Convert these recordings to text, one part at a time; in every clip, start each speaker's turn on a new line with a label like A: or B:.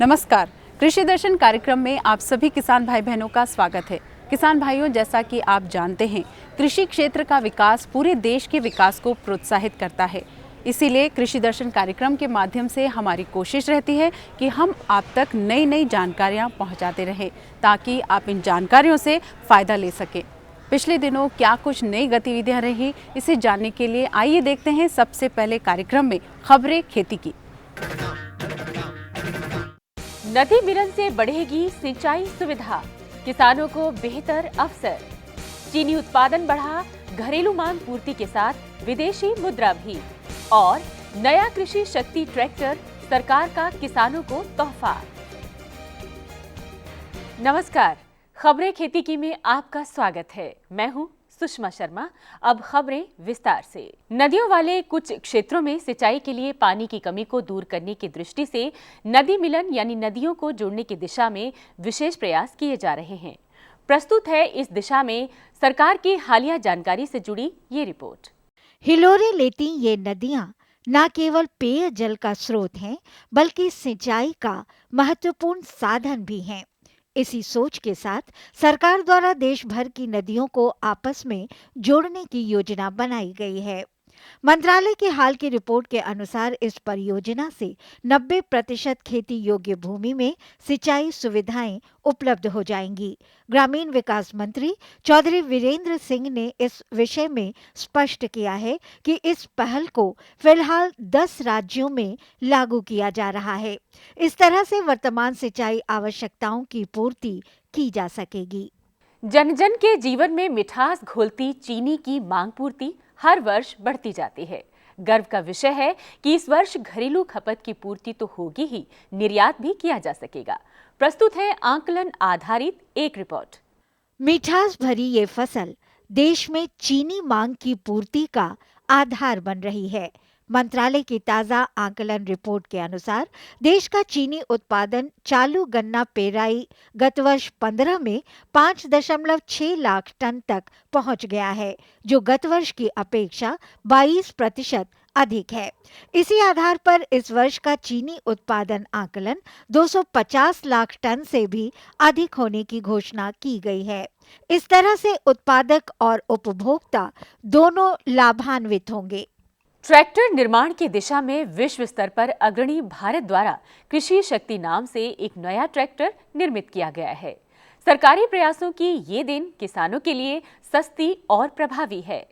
A: नमस्कार। कृषि दर्शन कार्यक्रम में आप सभी किसान भाई बहनों का स्वागत है। किसान भाइयों, जैसा कि आप जानते हैं, कृषि क्षेत्र का विकास पूरे देश के विकास को प्रोत्साहित करता है। इसीलिए कृषि दर्शन कार्यक्रम के माध्यम से हमारी कोशिश रहती है कि हम आप तक नई नई जानकारियां पहुंचाते रहें, ताकि आप इन जानकारियों से फ़ायदा ले सकें। पिछले दिनों क्या कुछ नई गतिविधियां रही, इसे जानने के लिए आइए देखते हैं सबसे पहले कार्यक्रम में खबरें खेती की।
B: नदी मिलन से बढ़ेगी सिंचाई सुविधा, किसानों को बेहतर अवसर। चीनी उत्पादन बढ़ा, घरेलू मांग पूर्ति के साथ विदेशी मुद्रा भी। और नया कृषि शक्ति ट्रैक्टर सरकार का किसानों को तोहफा। नमस्कार, खबरें खेती की में आपका स्वागत है। मैं हूं सुषमा शर्मा। अब खबरें विस्तार से। नदियों वाले कुछ क्षेत्रों में सिंचाई के लिए पानी की कमी को दूर करने की दृष्टि से नदी मिलन यानी नदियों को जोड़ने की दिशा में विशेष प्रयास किए जा रहे हैं। प्रस्तुत है इस दिशा में सरकार की हालिया जानकारी से जुड़ी ये रिपोर्ट।
C: हिलोरे लेती ये नदियां न केवल पेयजल का स्रोत हैं, बल्कि सिंचाई का महत्वपूर्ण साधन भी हैं। इसी सोच के साथ सरकार द्वारा देश भर की नदियों को आपस में जोड़ने की योजना बनाई गई है। मंत्रालय की हाल की रिपोर्ट के अनुसार इस परियोजना से 90% खेती योग्य भूमि में सिंचाई सुविधाएं उपलब्ध हो जाएंगी। ग्रामीण विकास मंत्री चौधरी वीरेंद्र सिंह ने इस विषय में स्पष्ट किया है कि इस पहल को फिलहाल 10 राज्यों में लागू किया जा रहा है। इस तरह से वर्तमान सिंचाई आवश्यकताओं की पूर्ति की जा सकेगी।
B: जन जन के जीवन में मिठास घोलती चीनी की मांग पूर्ति हर वर्ष बढ़ती जाती है। गर्व का विषय है कि इस वर्ष घरेलू खपत की पूर्ति तो होगी ही, निर्यात भी किया जा सकेगा। प्रस्तुत है आंकलन आधारित एक रिपोर्ट।
C: मिठास भरी ये फसल देश में चीनी मांग की पूर्ति का आधार बन रही है। मंत्रालय की ताजा आकलन रिपोर्ट के अनुसार देश का चीनी उत्पादन चालू गन्ना पेराई गत वर्ष 15 में 5.6 लाख टन तक पहुंच गया है, जो गत वर्ष की अपेक्षा 22% अधिक है। इसी आधार पर इस वर्ष का चीनी उत्पादन आकलन 250 लाख टन से भी अधिक होने की घोषणा की गई है। इस तरह से उत्पादक और उपभोक्ता दोनों लाभान्वित होंगे।
B: ट्रैक्टर निर्माण की दिशा में विश्व स्तर पर अग्रणी भारत द्वारा कृषि शक्ति नाम से एक नया ट्रैक्टर निर्मित किया गया है। सरकारी प्रयासों की ये दिन किसानों के लिए सस्ती और प्रभावी है।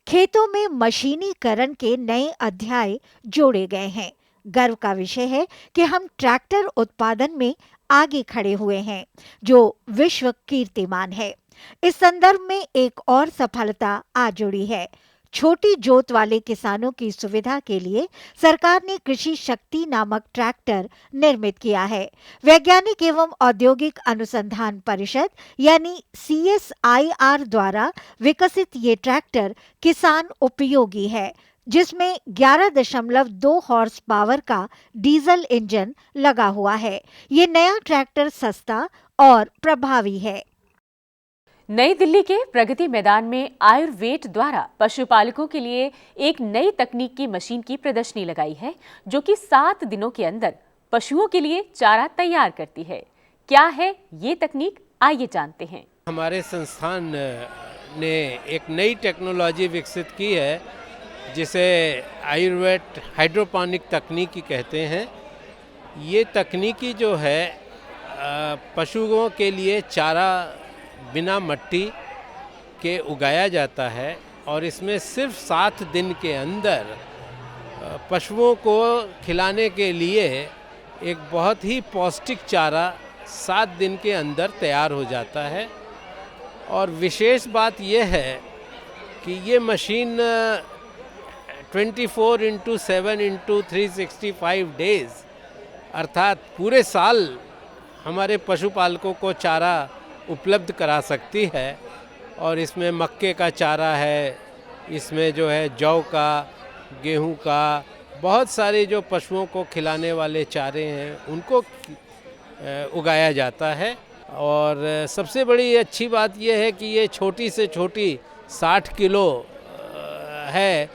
C: खेतों में मशीनीकरण के नए अध्याय जोड़े गए हैं। गर्व का विषय है कि हम ट्रैक्टर उत्पादन में आगे खड़े हुए हैं, जो विश्व कीर्तिमान है। इस संदर्भ में एक और सफलता आ जुड़ी है। छोटी जोत वाले किसानों की सुविधा के लिए सरकार ने कृषि शक्ति नामक ट्रैक्टर निर्मित किया है। वैज्ञानिक एवं औद्योगिक अनुसंधान परिषद यानी CSIR द्वारा विकसित ये ट्रैक्टर किसान उपयोगी है, जिसमें 11.2 हॉर्स पावर का डीजल इंजन लगा हुआ है। ये नया ट्रैक्टर सस्ता और प्रभावी है।
B: नई दिल्ली के प्रगति मैदान में आयुर्वेद द्वारा पशुपालकों के लिए एक नई तकनीक की मशीन की प्रदर्शनी लगाई है, जो कि 7 दिनों के अंदर पशुओं के लिए चारा तैयार करती है। क्या है ये तकनीक, आइए जानते हैं।
D: हमारे संस्थान ने एक नई टेक्नोलॉजी विकसित की है, जिसे आयुर्वेद हाइड्रोपोनिक तकनीकी कहते हैं। ये तकनीकी जो है पशुओं के लिए चारा बिना मिट्टी के उगाया जाता है, और इसमें सिर्फ 7 दिन के अंदर पशुओं को खिलाने के लिए एक बहुत ही पौष्टिक चारा 7 दिन के अंदर तैयार हो जाता है। और विशेष बात यह है कि ये मशीन 24/7/365 डेज अर्थात पूरे साल हमारे पशुपालकों को चारा उपलब्ध करा सकती है। और इसमें मक्के का चारा है, इसमें जो है जौ का, गेहूं का, बहुत सारे जो पशुओं को खिलाने वाले चारे हैं उनको उगाया जाता है। और सबसे बड़ी अच्छी बात यह है कि ये छोटी से छोटी 60 किलो है,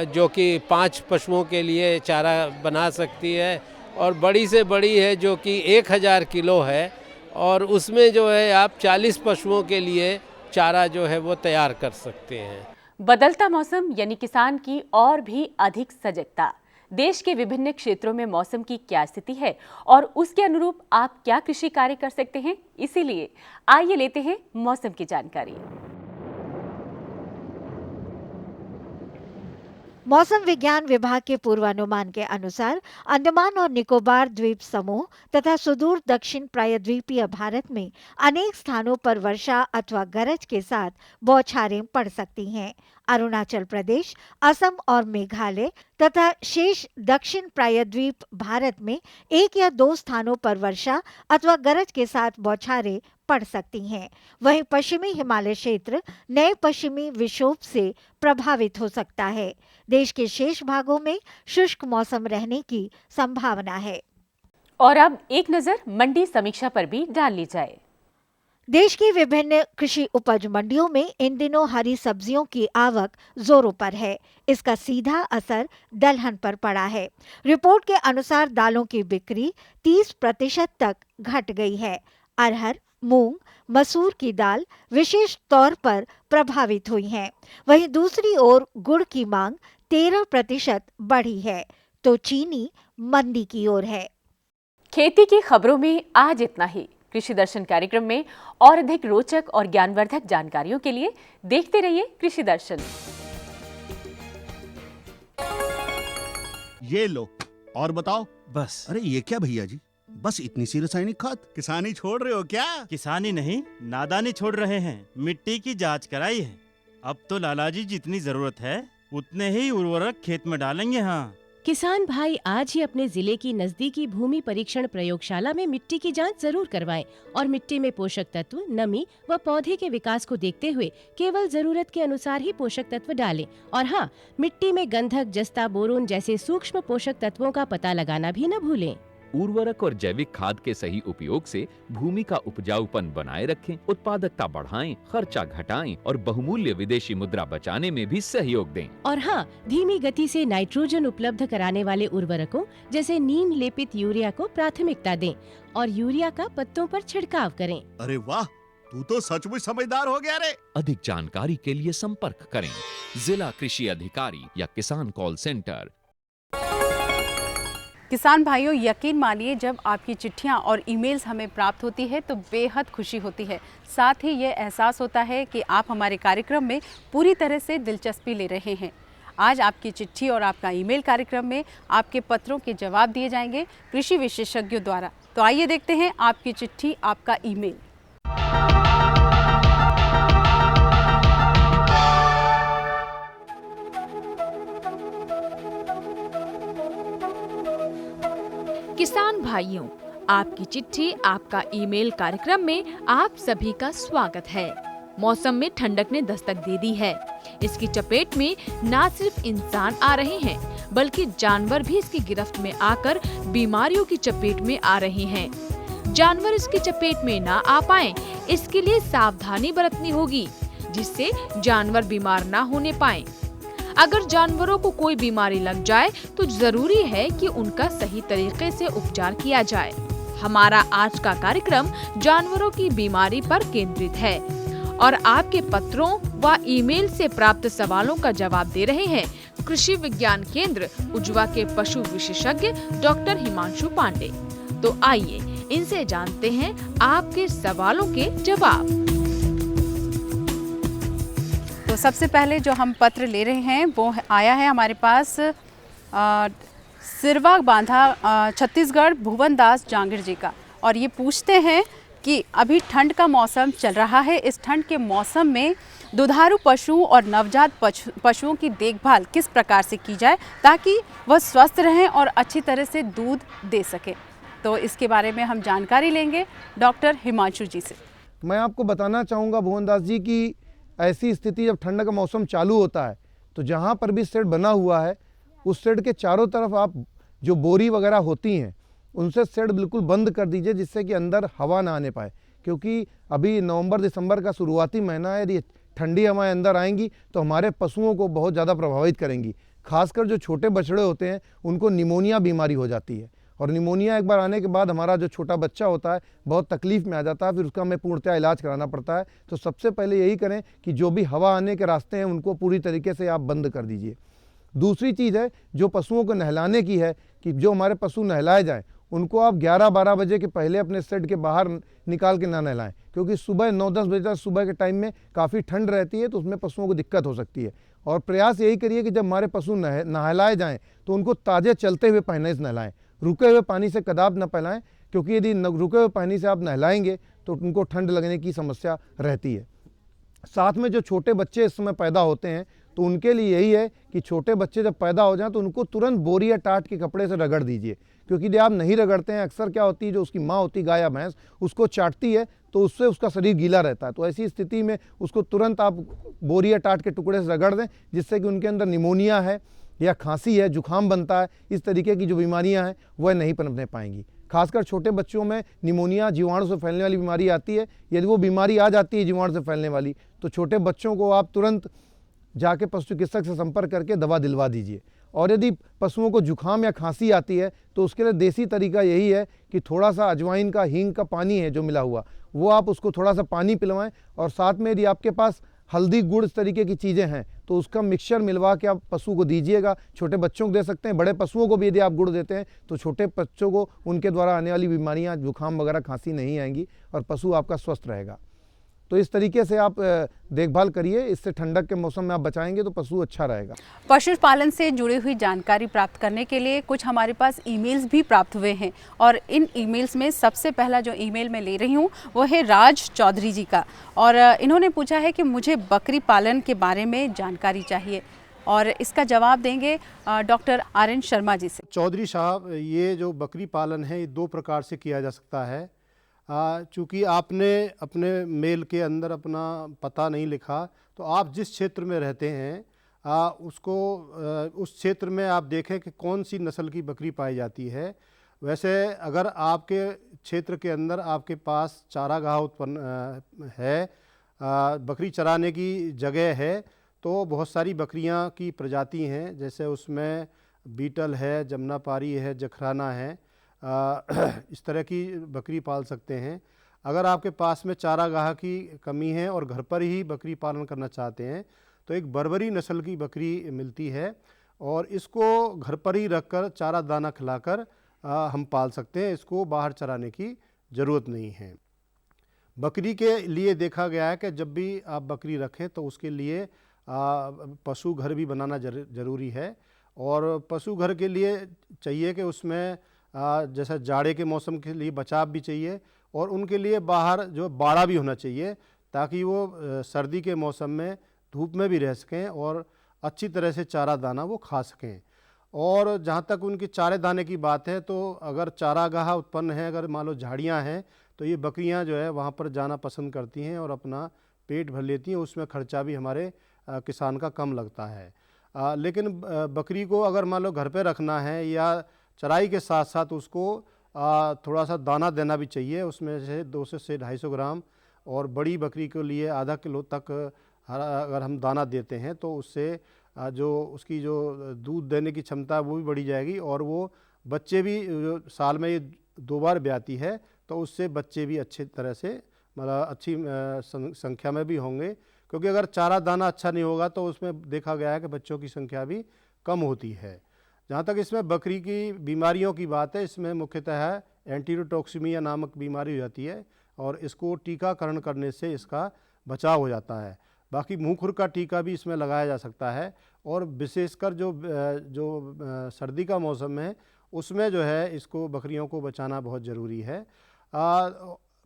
D: जो कि 5 पशुओं के लिए चारा बना सकती है। और बड़ी से बड़ी है जो कि 1000 किलो है, और उसमें जो है आप 40 पशुओं के लिए चारा जो है वो तैयार कर सकते हैं।
B: बदलता मौसम यानी किसान की और भी अधिक सजगता। देश के विभिन्न क्षेत्रों में मौसम की क्या स्थिति है और उसके अनुरूप आप क्या कृषि कार्य कर सकते हैं, इसीलिए आइए लेते हैं मौसम की जानकारी।
C: मौसम विज्ञान विभाग के पूर्वानुमान के अनुसार अंडमान और निकोबार द्वीप समूह तथा सुदूर दक्षिण प्रायद्वीपीय भारत में अनेक स्थानों पर वर्षा अथवा गरज के साथ बौछारें पड़ सकती हैं। अरुणाचल प्रदेश, असम और मेघालय तथा शेष दक्षिण प्रायद्वीप भारत में 1 या 2 स्थानों पर वर्षा अथवा गरज के साथ बौछारें पड़ सकती हैं। वहीं पश्चिमी हिमालय क्षेत्र नए पश्चिमी विक्षोभ से प्रभावित हो सकता है। देश के शेष भागों में शुष्क मौसम रहने की संभावना है।
B: और अब एक नजर मंडी समीक्षा पर भी डाल ली जाए।
C: देश की विभिन्न कृषि उपज मंडियों में इन दिनों हरी सब्जियों की आवक जोरों पर है। इसका सीधा असर दलहन पर पड़ा है। रिपोर्ट के अनुसार दालों की बिक्री 30% तक घट गई है। अरहर, मूंग, मसूर की दाल विशेष तौर पर प्रभावित हुई हैं। वहीं दूसरी ओर गुड़ की मांग 13% बढ़ी है, तो चीनी मंदी की ओर है।
B: खेती की खबरों में आज इतना ही। कृषि दर्शन कार्यक्रम में और अधिक रोचक और ज्ञानवर्धक जानकारियों के लिए देखते रहिए कृषि दर्शन।
E: ये लो और बताओ।
F: बस।
E: अरे ये क्या भैया जी, बस इतनी सी रासायनिक खाद? किसानी छोड़ रहे हो क्या?
F: किसानी नहीं, नादानी छोड़ रहे हैं। मिट्टी की जांच कराई है। अब तो लालाजी जितनी जरूरत है उतने ही उर्वरक खेत में डालेंगे। हाँ,
G: किसान भाई आज ही अपने जिले की नजदीकी भूमि परीक्षण प्रयोगशाला में मिट्टी की जांच जरूर करवाएं और मिट्टी में पोषक तत्व, नमी व पौधे के विकास को देखते हुए केवल जरूरत के अनुसार ही पोषक तत्व डालें। और हाँ, मिट्टी में गंधक, जस्ता, बोरोन जैसे सूक्ष्म पोषक तत्वों का पता लगाना भी न भूलें।
H: उर्वरक और जैविक खाद के सही उपयोग से भूमि का उपजाऊपन बनाए रखें, उत्पादकता बढ़ाएं, खर्चा घटाएं और बहुमूल्य विदेशी मुद्रा बचाने में भी सहयोग दें।
G: और हाँ, धीमी गति से नाइट्रोजन उपलब्ध कराने वाले उर्वरकों जैसे नीम लेपित यूरिया को प्राथमिकता दें और यूरिया का पत्तों पर छिड़काव करें।
E: अरे वाह, तू तो सचमुच समझदार हो गया रे।
H: अधिक जानकारी के लिए संपर्क करें जिला कृषि अधिकारी या किसान कॉल सेंटर।
A: किसान भाइयों, यकीन मानिए जब आपकी चिट्ठियां और ईमेल्स हमें प्राप्त होती है तो बेहद खुशी होती है। साथ ही ये एहसास होता है कि आप हमारे कार्यक्रम में पूरी तरह से दिलचस्पी ले रहे हैं। आज आपकी चिट्ठी और आपका ईमेल कार्यक्रम में आपके पत्रों के जवाब दिए जाएंगे कृषि विशेषज्ञों द्वारा। तो आइए देखते हैं आपकी चिट्ठी, आपका ईमेल।
I: किसान भाइयों, आपकी चिट्ठी, आपका ईमेल कार्यक्रम में आप सभी का स्वागत है। मौसम में ठंडक ने दस्तक दे दी है। इसकी चपेट में न सिर्फ इंसान आ रहे हैं बल्कि जानवर भी इसकी गिरफ्त में आकर बीमारियों की चपेट में आ रहे हैं। जानवर इसकी चपेट में ना आ पाएं, इसके लिए सावधानी बरतनी होगी जिससे जानवर बीमार ना होने पाएं। अगर जानवरों को कोई बीमारी लग जाए तो जरूरी है कि उनका सही तरीके से उपचार किया जाए। हमारा आज का कार्यक्रम जानवरों की बीमारी पर केंद्रित है और आपके पत्रों व ईमेल से प्राप्त सवालों का जवाब दे रहे हैं कृषि विज्ञान केंद्र उजवा के पशु विशेषज्ञ डॉक्टर हिमांशु पांडे। तो आइए इनसे जानते हैं आपके सवालों के जवाब।
A: तो सबसे पहले जो हम पत्र ले रहे हैं वो आया है हमारे पास सिरवा बांधा छत्तीसगढ़ भुवन दास जांगिड़ जी का, और ये पूछते हैं कि अभी ठंड का मौसम चल रहा है। इस ठंड के मौसम में दुधारू पशुओं और नवजात पशुओं की देखभाल किस प्रकार से की जाए ताकि वह स्वस्थ रहें और अच्छी तरह से दूध दे सके। तो इसके बारे में हम जानकारी लेंगे डॉक्टर हिमांशु जी से।
J: मैं आपको बताना चाहूँगा भुवन दास जी की ऐसी स्थिति जब ठंड का मौसम चालू होता है तो जहाँ पर भी शेड बना हुआ है उस शेड के चारों तरफ आप जो बोरी वगैरह होती हैं उनसे शेड बिल्कुल बंद कर दीजिए जिससे कि अंदर हवा ना आने पाए, क्योंकि अभी नवंबर दिसंबर का शुरुआती महीना है। यदि ठंडी हवाएं अंदर आएंगी तो हमारे पशुओं को बहुत ज़्यादा प्रभावित करेंगी। खासकर जो छोटे बछड़े होते हैं उनको निमोनिया बीमारी हो जाती है और निमोनिया एक बार आने के बाद हमारा जो छोटा बच्चा होता है बहुत तकलीफ में आ जाता है, फिर उसका हमें पूर्णतः इलाज कराना पड़ता है। तो सबसे पहले यही करें कि जो भी हवा आने के रास्ते हैं उनको पूरी तरीके से आप बंद कर दीजिए। दूसरी चीज़ है जो पशुओं को नहलाने की है कि जो हमारे पशु नहलाए जाएं उनको आप 11-12 बजे के पहले अपने शेड के बाहर निकाल के ना नहलाएं, क्योंकि सुबह 9-10 बजे तक सुबह के टाइम में काफ़ी ठंड रहती है, तो उसमें पशुओं को दिक्कत हो सकती है। और प्रयास यही करिए कि जब हमारे पशु नहलाए जाएं तो उनको ताज़े चलते हुए पानी से नहलाएं, रुके हुए पानी से कदाप न पिलाएं, क्योंकि यदि रुके हुए पानी से आप नहलाएंगे तो उनको ठंड लगने की समस्या रहती है। साथ में जो छोटे बच्चे इस समय पैदा होते हैं तो उनके लिए यही है कि छोटे बच्चे जब पैदा हो जाएं तो उनको तुरंत बोरी या टाट के कपड़े से रगड़ दीजिए, क्योंकि यदि आप नहीं रगड़ते हैं अक्सर क्या होती है, जो उसकी माँ होती गाय या भैंस उसको चाटती है तो उससे उसका शरीर गीला रहता है। तो ऐसी स्थिति में उसको तुरंत आप बोरी या टाट के टुकड़े से रगड़ दें, जिससे कि उनके अंदर निमोनिया है या खांसी है, जुकाम बनता है, इस तरीके की जो बीमारियां हैं वह नहीं पनपने पाएंगी। खासकर छोटे बच्चों में निमोनिया जीवाणु से फैलने वाली बीमारी आती है। यदि वो बीमारी आ जाती है जीवाणु से फैलने वाली, तो छोटे बच्चों को आप तुरंत जाके पशु चिकित्सक से संपर्क करके दवा दिलवा दीजिए। और यदि पशुओं को जुकाम या खांसी आती है तो उसके लिए देसी तरीका यही है कि थोड़ा सा अजवाइन का, हींग का पानी है जो मिला हुआ, वो आप उसको थोड़ा सा पानी पिलवाएं, और साथ में यदि आपके पास हल्दी, गुड़, इस तरीके की चीज़ें हैं तो उसका मिक्सचर मिलवा के आप पशु को दीजिएगा। छोटे बच्चों को दे सकते हैं, बड़े पशुओं को भी यदि आप गुड़ देते हैं तो छोटे बच्चों को उनके द्वारा आने वाली बीमारियां, जुकाम वगैरह, खांसी नहीं आएंगी और पशु आपका स्वस्थ रहेगा। तो इस तरीके से आप देखभाल करिए, इससे ठंडक के मौसम में आप बचाएंगे तो पशु अच्छा रहेगा।
A: पशुपालन से जुड़ी हुई जानकारी प्राप्त करने के लिए कुछ हमारे पास ईमेल्स भी प्राप्त हुए हैं, और इन ईमेल्स में सबसे पहला जो ईमेल मैं ले रही हूँ वो है राज चौधरी जी का, और इन्होंने पूछा है कि मुझे बकरी पालन के बारे में जानकारी चाहिए, और इसका जवाब देंगे डॉक्टर RN शर्मा जी से।
K: चौधरी साहब, ये जो बकरी पालन है ये 2 प्रकार से किया जा सकता है। चूँकि आपने अपने मेल के अंदर अपना पता नहीं लिखा, तो आप जिस क्षेत्र में रहते हैं उसको उस क्षेत्र में आप देखें कि कौन सी नस्ल की बकरी पाई जाती है। वैसे अगर आपके क्षेत्र के अंदर आपके पास चारागाह उत्पन्न है, बकरी चराने की जगह है, तो बहुत सारी बकरियां की प्रजाति हैं, जैसे उसमें बीटल है, जमुनापारी है, जखराना है, इस तरह की बकरी पाल सकते हैं। अगर आपके पास में चारागाह की कमी है और घर पर ही बकरी पालन करना चाहते हैं तो एक बर्बरी नस्ल की बकरी मिलती है, और इसको घर पर ही रखकर चारा दाना खिलाकर हम पाल सकते हैं। इसको बाहर चराने की ज़रूरत नहीं है। बकरी के लिए देखा गया है कि जब भी आप बकरी रखें तो उसके लिए पशु घर भी बनाना ज़रूरी है, और पशु घर के लिए चाहिए कि उसमें जैसा जाड़े के मौसम के लिए बचाव भी चाहिए, और उनके लिए बाहर जो बाड़ा भी होना चाहिए, ताकि वो सर्दी के मौसम में धूप में भी रह सकें और अच्छी तरह से चारा दाना वो खा सकें। और जहाँ तक उनके चारे दाने की बात है, तो अगर चारागाह उत्पन्न है, अगर मान लो झाड़ियाँ हैं, तो ये बकरियाँ जो है वहाँ पर जाना पसंद करती हैं और अपना पेट भर लेती हैं। उसमें खर्चा भी हमारे किसान का कम लगता है। लेकिन बकरी को अगर मान लो घर पे रखना है या चराई के साथ साथ उसको थोड़ा सा दाना देना भी चाहिए, उसमें से 200 से 250 ग्राम, और बड़ी बकरी के लिए आधा किलो तक अगर हम दाना देते हैं तो उससे जो उसकी जो दूध देने की क्षमता है वो भी बढ़ी जाएगी, और वो बच्चे भी साल में ये 2 बार ब्याती है, तो उससे बच्चे भी अच्छी तरह से मतलब अच्छी संख्या में भी होंगे, क्योंकि अगर चारा दाना अच्छा नहीं होगा तो उसमें देखा गया है कि बच्चों की संख्या भी कम होती है। जहाँ तक इसमें बकरी की बीमारियों की बात है, इसमें मुख्यतः एंटीरोटॉक्सिमिया नामक बीमारी हो जाती है, और इसको टीकाकरण करने से इसका बचाव हो जाता है। बाकी मुँह खुर का टीका भी इसमें लगाया जा सकता है, और विशेषकर जो सर्दी का मौसम है उसमें जो है इसको बकरियों को बचाना बहुत ज़रूरी है।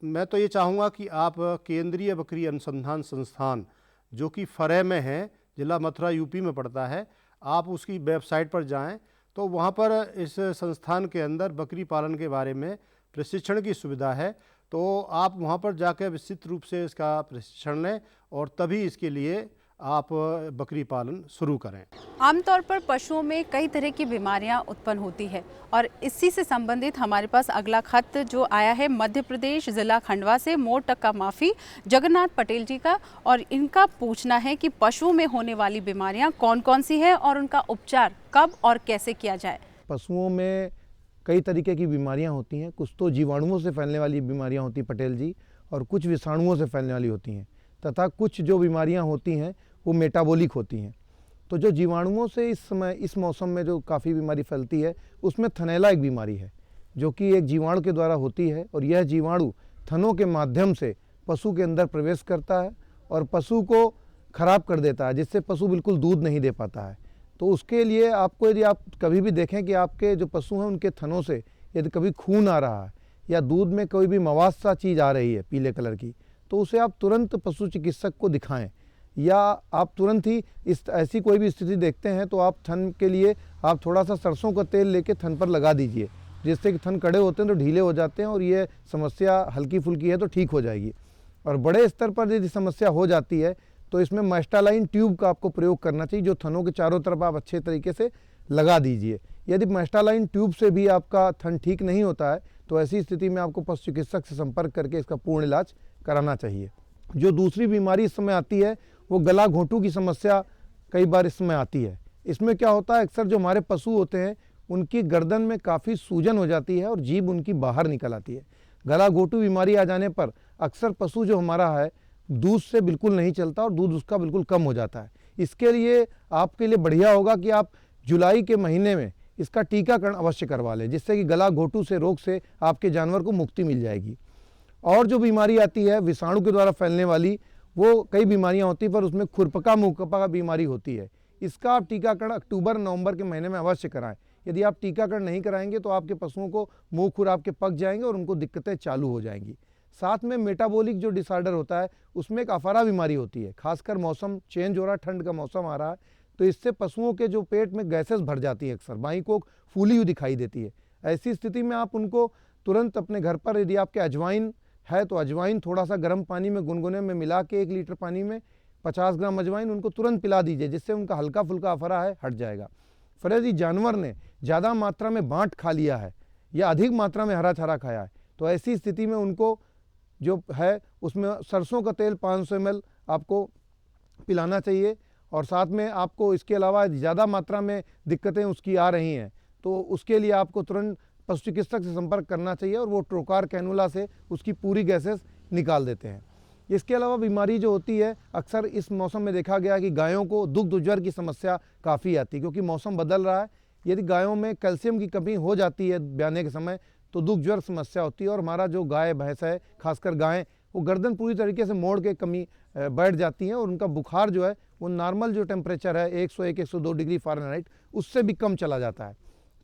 K: मैं तो ये चाहूँगा कि आप केंद्रीय बकरी अनुसंधान संस्थान जो कि फरे में है, जिला मथुरा यूपी में पड़ता है, आप उसकी वेबसाइट पर जाएं तो वहाँ पर इस संस्थान के अंदर बकरी पालन के बारे में प्रशिक्षण की सुविधा है। तो आप वहाँ पर जाकर विस्तृत रूप से इसका प्रशिक्षण लें और तभी इसके लिए आप बकरी पालन शुरू करें।
A: आमतौर पर पशुओं में कई तरह की बीमारियां उत्पन्न होती है, और इसी से संबंधित हमारे पास अगला खत जो आया है मध्य प्रदेश जिला खंडवा से मोर टक्का माफी जगन्नाथ पटेल जी का, और इनका पूछना है कि पशुओं में होने वाली बीमारियां कौन कौन सी है और उनका उपचार कब और कैसे किया जाए।
J: पशुओं में कई तरीके की बीमारियां होती हैं। कुछ तो जीवाणुओं से फैलने वाली बीमारियां होती पटेल जी, और कुछ विषाणुओं से फैलने वाली होती हैं, तथा कुछ जो बीमारियां होती हैं वो मेटाबॉलिक होती हैं। तो जो जीवाणुओं से इस मौसम में जो काफ़ी बीमारी फैलती है, उसमें थनैला एक बीमारी है जो कि एक जीवाणु के द्वारा होती है, और यह जीवाणु थनों के माध्यम से पशु के अंदर प्रवेश करता है और पशु को खराब कर देता है, जिससे पशु बिल्कुल दूध नहीं दे पाता है। तो उसके लिए आपको, यदि आप कभी भी देखें कि आपके जो पशु हैं उनके थनों से यदि कभी खून आ रहा है या दूध में कोई भी मवाद सा चीज़ आ रही है पीले कलर की, तो उसे आप तुरंत पशु चिकित्सक को दिखाएं, या आप तुरंत ही ऐसी कोई भी स्थिति देखते हैं तो आप थन के लिए आप थोड़ा सा सरसों का तेल लेके थन पर लगा दीजिए, जिससे कि थन कड़े होते हैं तो ढीले हो जाते हैं और ये समस्या हल्की फुल्की है तो ठीक हो जाएगी। और बड़े स्तर पर यदि समस्या हो जाती है तो इसमें मैस्टालाइन ट्यूब का आपको प्रयोग करना चाहिए, जो थनों के चारों तरफ आप अच्छे तरीके से लगा दीजिए। यदि मैस्टालाइन ट्यूब से भी आपका थन ठीक नहीं होता है तो ऐसी स्थिति में आपको पशु चिकित्सक से संपर्क करके इसका पूर्ण इलाज कराना चाहिए। जो दूसरी बीमारी इस समय आती है वो गला घोंटू की समस्या कई बार इस समय आती है। इसमें क्या होता है, अक्सर जो हमारे पशु होते हैं उनकी गर्दन में काफ़ी सूजन हो जाती है और जीभ उनकी बाहर निकल आती है। गला घोंटू बीमारी आ जाने पर अक्सर पशु जो हमारा है दूध से बिल्कुल नहीं चलता और दूध उसका बिल्कुल कम हो जाता है। इसके लिए आपके लिए बढ़िया होगा कि आप जुलाई के महीने में इसका टीकाकरण अवश्य करवा लें, जिससे कि गला घोंटू से रोग से आपके जानवर को मुक्ति मिल जाएगी। और जो बीमारी आती है विषाणु के द्वारा फैलने वाली, वो कई बीमारियां होती हैं, पर उसमें खुरपका मुहपका का बीमारी होती है। इसका आप टीकाकरण अक्टूबर नवंबर के महीने में अवश्य कराएं। यदि आप टीकाकरण नहीं कराएंगे तो आपके पशुओं को मुंह खुर आपके पक जाएंगे और उनको दिक्कतें चालू हो जाएंगी। साथ में मेटाबॉलिक जो डिसऑर्डर होता है उसमें एक अफारा बीमारी होती है, खासकर मौसम चेंज हो रहा है, ठंड का मौसम आ रहा है, तो इससे पशुओं के जो पेट में गैसेस भर जाती है, अक्सर बाई को फूली हुई दिखाई देती है। ऐसी स्थिति में आप उनको तुरंत अपने घर पर, यदि आपके अजवाइन है तो अजवाइन थोड़ा सा गर्म पानी में गुनगुने में मिला के 1 लीटर पानी में 50 ग्राम अजवाइन उनको तुरंत पिला दीजिए, जिससे उनका हल्का फुल्का अफरा है हट जाएगा। फिर यदि जानवर ने ज़्यादा मात्रा में बाँट खा लिया है या अधिक मात्रा में हरा चारा खाया है तो ऐसी स्थिति में उनको जो है उसमें सरसों का तेल 500 ml आपको पिलाना चाहिए। और साथ में आपको इसके अलावा ज़्यादा मात्रा में दिक्कतें उसकी आ रही हैं तो उसके लिए आपको तुरंत पशु चिकित्सक से संपर्क करना चाहिए और वो ट्रोकार कैनुला से उसकी पूरी गैसेस निकाल देते हैं। इसके अलावा बीमारी जो होती है अक्सर इस मौसम में देखा गया कि गायों को दुग्ध ज्वर की समस्या काफ़ी आती है, क्योंकि मौसम बदल रहा है। यदि गायों में कैल्शियम की कमी हो जाती है ब्याने के समय तो दुग्ध ज्वर समस्या होती है और हमारा जो गाय भैंस है, खासकर गायें, वो गर्दन पूरी तरीके से मोड़ के कमी बैठ जाती हैं और उनका बुखार जो है वो नॉर्मल जो टेम्परेचर है 101-102 डिग्री फ़ारेनहाइट उससे भी कम चला जाता है।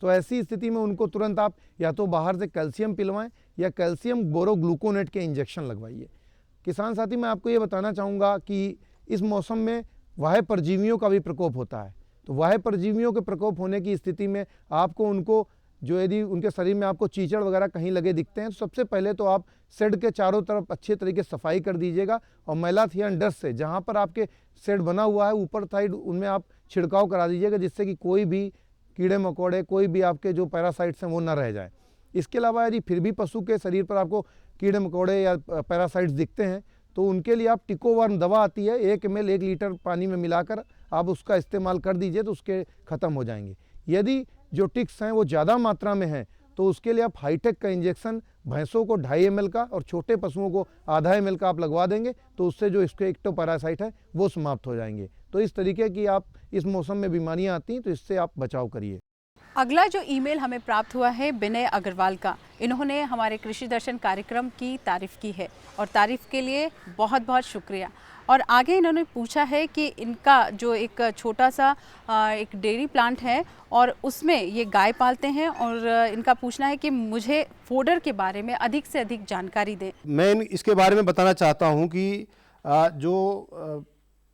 J: तो ऐसी स्थिति में उनको तुरंत आप या तो बाहर से कैल्शियम पिलवाएं या कैल्शियम बोरोग्लूकोनेट के इंजेक्शन लगवाइए। किसान साथी, मैं आपको ये बताना चाहूँगा कि इस मौसम में वाह्य परजीवियों का भी प्रकोप होता है। तो वाह्य परजीवियों के प्रकोप होने की स्थिति में आपको उनको जो यदि उनके शरीर में आपको चीचड़ वगैरह कहीं लगे दिखते हैं तो सबसे पहले तो आप शेड के चारों तरफ अच्छे तरीके से सफाई कर दीजिएगा और मैलाथियन डस्ट से जहाँ पर आपके शेड बना हुआ है ऊपर साइड उनमें आप छिड़काव करा दीजिएगा, जिससे कि कोई भी कीड़े मकोड़े, कोई भी आपके जो पैरासाइट्स हैं वो ना रह जाए। इसके अलावा यदि फिर भी पशु के शरीर पर आपको कीड़े मकोड़े या पैरासाइट्स दिखते हैं तो उनके लिए आप टिकोवर्म दवा आती है 1 ml 1 लीटर पानी में मिलाकर आप उसका इस्तेमाल कर दीजिए तो उसके ख़त्म हो जाएंगे। यदि जो टिक्स हैं वो ज़्यादा मात्रा में हैं तो उसके लिए आप हाईटेक का इंजेक्शन भैंसों को 2.5 ml का और छोटे पशुओं को आधा ml का आप लगवा देंगे तो उससे जो इसके एक्टोपैरासाइट है वो समाप्त हो जाएंगे। तो इस तरीके की आप इस मौसम में बीमारियां आती हैं तो इससे आप बचाव करिए।
A: अगला जो ईमेल हमें प्राप्त हुआ है विनय अग्रवाल का। इन्होंने हमारे कृषि दर्शन कार्यक्रम की तारीफ़ की है और तारीफ़ के लिए बहुत बहुत शुक्रिया। और आगे इन्होंने पूछा है कि इनका जो एक छोटा सा एक डेयरी प्लांट है और उसमें ये गाय पालते हैं और इनका पूछना है कि मुझे फोडर के बारे में अधिक से अधिक जानकारी दें।
K: मैं इसके बारे में बताना चाहता हूं कि जो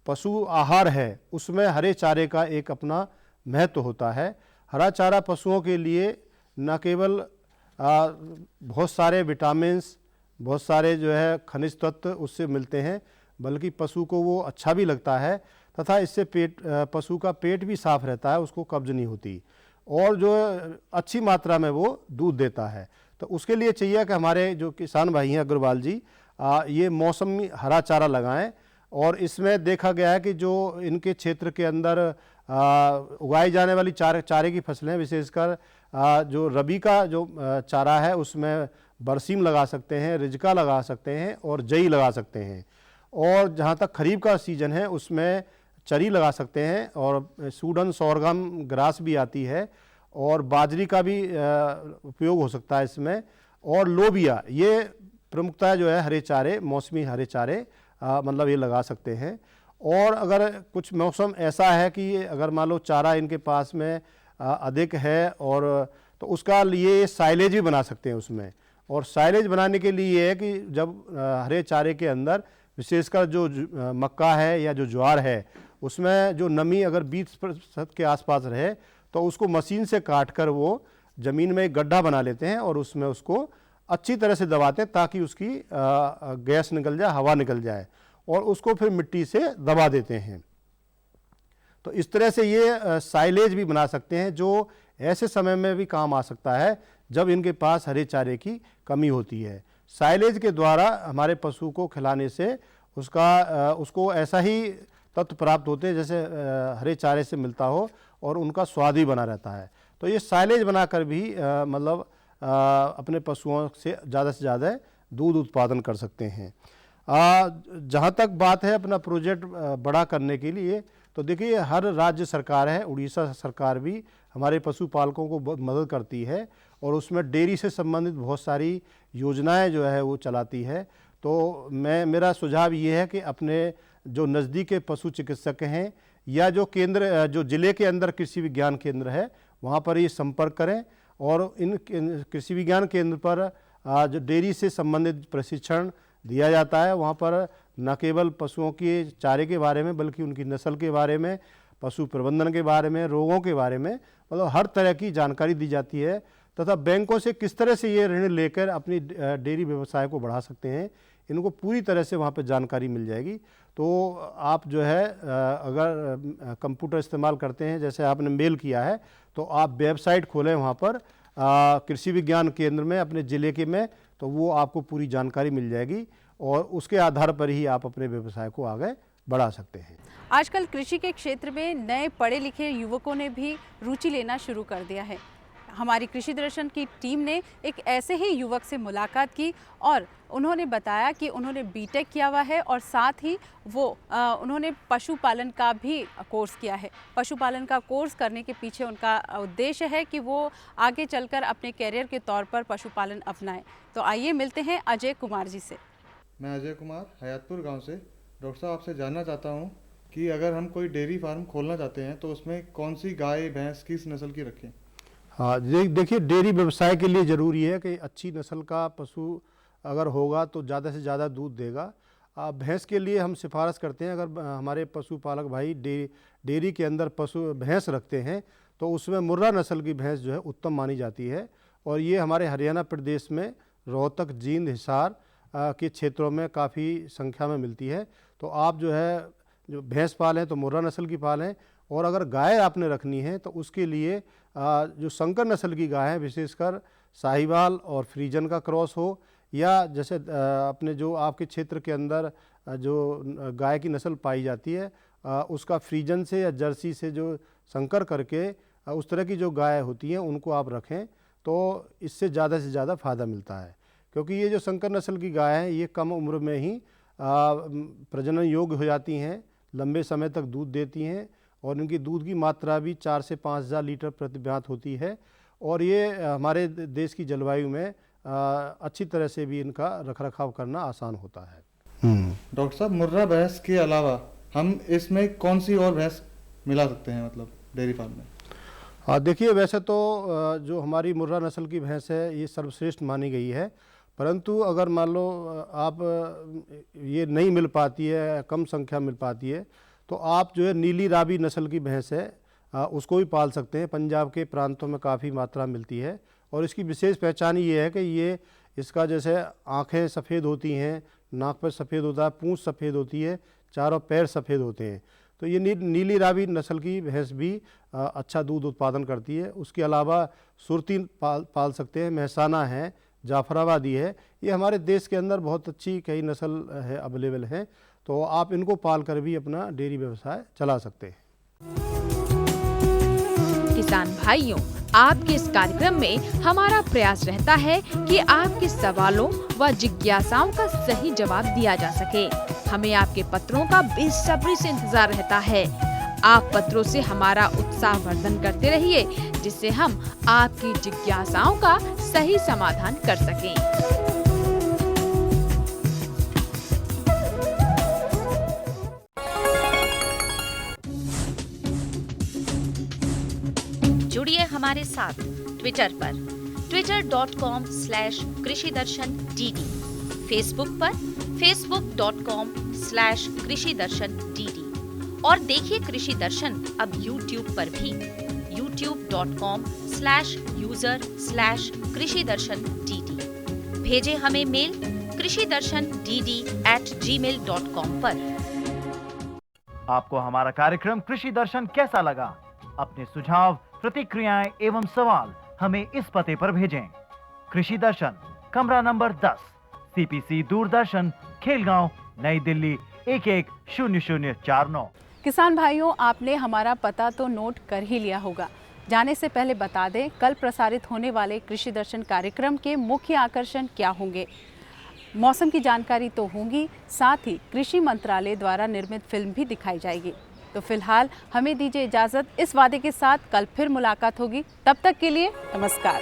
K: पशु आहार है उसमें हरे चारे का एक अपना महत्व होता है। हरा चारा पशुओं के लिए न केवल बहुत सारे विटामिन्स, बहुत सारे जो है खनिज तत्व उससे मिलते हैं, बल्कि पशु को वो अच्छा भी लगता है तथा इससे पशु का पेट भी साफ रहता है, उसको कब्ज नहीं होती और जो अच्छी मात्रा में वो दूध देता है। तो उसके लिए चाहिए कि हमारे जो किसान भाई हैं अग्रवाल जी ये मौसमी हरा चारा लगाएं। और इसमें देखा गया है कि जो इनके क्षेत्र के अंदर उगाई जाने वाली चारे की फसलें विशेषकर जो रबी का जो चारा है उसमें बरसीम लगा सकते हैं, रिजका लगा सकते हैं और जई लगा सकते हैं। और जहाँ तक खरीफ का सीज़न है उसमें चरी लगा सकते हैं और सूडन सोरगम ग्रास भी आती है और बाजरी का भी उपयोग हो सकता है इसमें, और लोबिया, ये प्रमुखतः जो है हरे चारे, मौसमी हरे चारे मतलब ये लगा सकते हैं। और अगर कुछ मौसम ऐसा है कि अगर मान लो चारा इनके पास में अधिक है और तो उसका लिए साइलेज भी बना सकते हैं उसमें। और साइलेज बनाने के लिए ये है कि जब हरे चारे के अंदर विशेषकर जो मक्का है या जो ज्वार है उसमें जो नमी अगर 20% के आसपास रहे तो उसको मशीन से काट कर वो ज़मीन में एक गड्ढा बना लेते हैं और उसमें उसको अच्छी तरह से दबाते हैं ताकि उसकी गैस निकल जाए, हवा निकल जाए, और उसको फिर मिट्टी से दबा देते हैं। तो इस तरह से ये साइलेज भी बना सकते हैं जो ऐसे समय में भी काम आ सकता है जब इनके पास हरे चारे की कमी होती है। साइलेज के द्वारा हमारे पशु को खिलाने से उसको ऐसा ही तत्व प्राप्त होते हैं जैसे हरे चारे से मिलता हो और उनका स्वाद भी बना रहता है। तो ये साइलेज बनाकर भी मतलब अपने पशुओं से ज़्यादा दूध उत्पादन कर सकते हैं। जहाँ तक बात है अपना प्रोजेक्ट बड़ा करने के लिए, तो देखिए हर राज्य सरकार है, उड़ीसा सरकार भी हमारे पशुपालकों को बहुत मदद करती है और उसमें डेयरी से संबंधित बहुत सारी योजनाएं जो है वो चलाती है। तो मेरा सुझाव ये है कि अपने जो नज़दीक के पशु चिकित्सक हैं या जो केंद्र जो ज़िले के अंदर कृषि विज्ञान केंद्र है वहाँ पर ये संपर्क करें और इन कृषि विज्ञान केंद्र पर जो डेयरी से संबंधित प्रशिक्षण दिया जाता है वहाँ पर न केवल पशुओं के चारे के बारे में बल्कि उनकी नस्ल के बारे में, पशु प्रबंधन के बारे में, रोगों के बारे में, मतलब हर तरह की जानकारी दी जाती है तथा बैंकों से किस तरह से ये ऋण लेकर अपनी डेयरी व्यवसाय को बढ़ा सकते हैं इनको पूरी तरह से वहाँ पर जानकारी मिल जाएगी। तो आप जो है अगर कंप्यूटर इस्तेमाल करते हैं जैसे आपने मेल किया है तो आप वेबसाइट खोलें वहाँ पर कृषि विज्ञान केंद्र में अपने ज़िले के में, तो वो आपको पूरी जानकारी मिल जाएगी और उसके आधार पर ही आप अपने व्यवसाय को आगे बढ़ा सकते हैं।
A: आजकल कृषि के क्षेत्र में नए पढ़े लिखे युवकों ने भी रुचि लेना शुरू कर दिया है। हमारी कृषि दर्शन की टीम ने एक ऐसे ही युवक से मुलाकात की और उन्होंने बताया कि उन्होंने बीटेक किया हुआ है और साथ ही उन्होंने पशुपालन का भी कोर्स किया है। पशुपालन का कोर्स करने के पीछे उनका उद्देश्य है कि वो आगे चलकर अपने कैरियर के तौर पर पशुपालन अपनाएं। तो आइए मिलते हैं अजय कुमार जी से।
L: मैं अजय कुमार हयातपुर गांव से। डॉक्टर साहब आपसे जानना चाहता हूं कि अगर हम कोई डेयरी फार्म खोलना चाहते हैं तो उसमें कौन सी गाय भैंस किस नस्ल की रखें?
K: हाँ, देखिए डेयरी व्यवसाय के लिए ज़रूरी है कि अच्छी नस्ल का पशु अगर होगा तो ज़्यादा से ज़्यादा दूध देगा। भैंस के लिए हम सिफारिश करते हैं अगर हमारे पशुपालक भाई डेयरी के अंदर भैंस रखते हैं तो उसमें मुर्रा नस्ल की भैंस जो है उत्तम मानी जाती है और ये हमारे हरियाणा प्रदेश में रोहतक, जींद, हिसार के क्षेत्रों में काफ़ी संख्या में मिलती है। तो आप जो भैंस पालें तो मुर्रा नस्ल की पालें और अगर गाय आपने रखनी है तो उसके लिए जो संकर नस्ल की गाय है विशेषकर साहिवाल और फ्रीजन का क्रॉस हो या जैसे अपने जो आपके क्षेत्र के अंदर जो गाय की नस्ल पाई जाती है उसका फ्रीजन से या जर्सी से जो संकर करके उस तरह की जो गाय होती हैं उनको आप रखें तो इससे ज़्यादा से ज़्यादा फ़ायदा मिलता है। क्योंकि ये जो संकर नस्ल की गाय हैं ये कम उम्र में ही प्रजनन योग्य हो जाती हैं, लंबे समय तक दूध देती हैं और इनकी दूध की मात्रा भी 4 से 5 हज़ार लीटर प्रति ब्यात होती है और ये हमारे देश की जलवायु में अच्छी तरह से भी इनका रखरखाव करना आसान होता है।
L: डॉक्टर साहब, मुर्रा भैंस के अलावा हम इसमें कौन सी और भैंस मिला सकते हैं मतलब डेयरी फार्म में?
K: हाँ, देखिए वैसे तो जो हमारी मुर्रा नस्ल की भैंस है ये सर्वश्रेष्ठ मानी गई है, परंतु अगर मान लो आप ये नहीं मिल पाती है, कम संख्या मिल पाती है तो आप जो है नीली रावी नस्ल की भैंस है उसको भी पाल सकते हैं। पंजाब के प्रांतों में काफ़ी मात्रा मिलती है और इसकी विशेष पहचान ये है कि इसका जैसे आँखें सफ़ेद होती हैं, नाक पर सफ़ेद होता है, पूँछ सफ़ेद होती है, चारों पैर सफ़ेद होते हैं। तो ये नीली रावी नस्ल की भैंस भी अच्छा दूध उत्पादन करती है। उसके अलावा सुरती पाल सकते हैं, महसाना है, जाफराबादी है, ये हमारे देश के अंदर बहुत अच्छी कई नस्ल है अवेलेबल हैं, तो आप इनको पाल कर भी अपना डेयरी व्यवसाय चला सकते हैं।
I: किसान भाइयों, आपके इस कार्यक्रम में हमारा प्रयास रहता है कि आपके सवालों व जिज्ञासाओं का सही जवाब दिया जा सके। हमें आपके पत्रों का बेसब्री से इंतजार रहता है। आप पत्रों से हमारा उत्साह वर्धन करते रहिए, जिससे हम आपकी जिज्ञासाओं का सही समाधान कर सकें।
M: जुड़िए हमारे साथ ट्विटर पर twitter.com/कृषिदर्शन-dd, फेसबुक पर facebook.com/कृषिदर्शन-dd और देखिए कृषि दर्शन अब यूट्यूब पर भी youtube.com/user/कृषिदर्शन-dd। भेजें हमें मेल कृषिदर्शन-dd@gmail.com पर।
N: आपको हमारा कार्यक्रम कृषि दर्शन कैसा लगा? अपने सुझाव, प्रतिक्रियाएं एवं सवाल हमें इस पते पर भेजें। कृषि दर्शन, कमरा नंबर 10, CPC दूरदर्शन, खेलगांव, नई दिल्ली 110049।
A: किसान भाइयों, आपने हमारा पता तो नोट कर ही लिया होगा। जाने से पहले बता दें, कल प्रसारित होने वाले कृषि दर्शन कार्यक्रम के मुख्य आकर्षण क्या होंगे। मौसम की जानकारी तो होगी, साथ ही कृषि मंत्रालय द्वारा निर्मित फिल्म भी दिखाई जाएगी। तो फिलहाल हमें दीजिए इजाज़त, इस वादे के साथ कल फिर मुलाकात होगी। तब तक के लिए नमस्कार।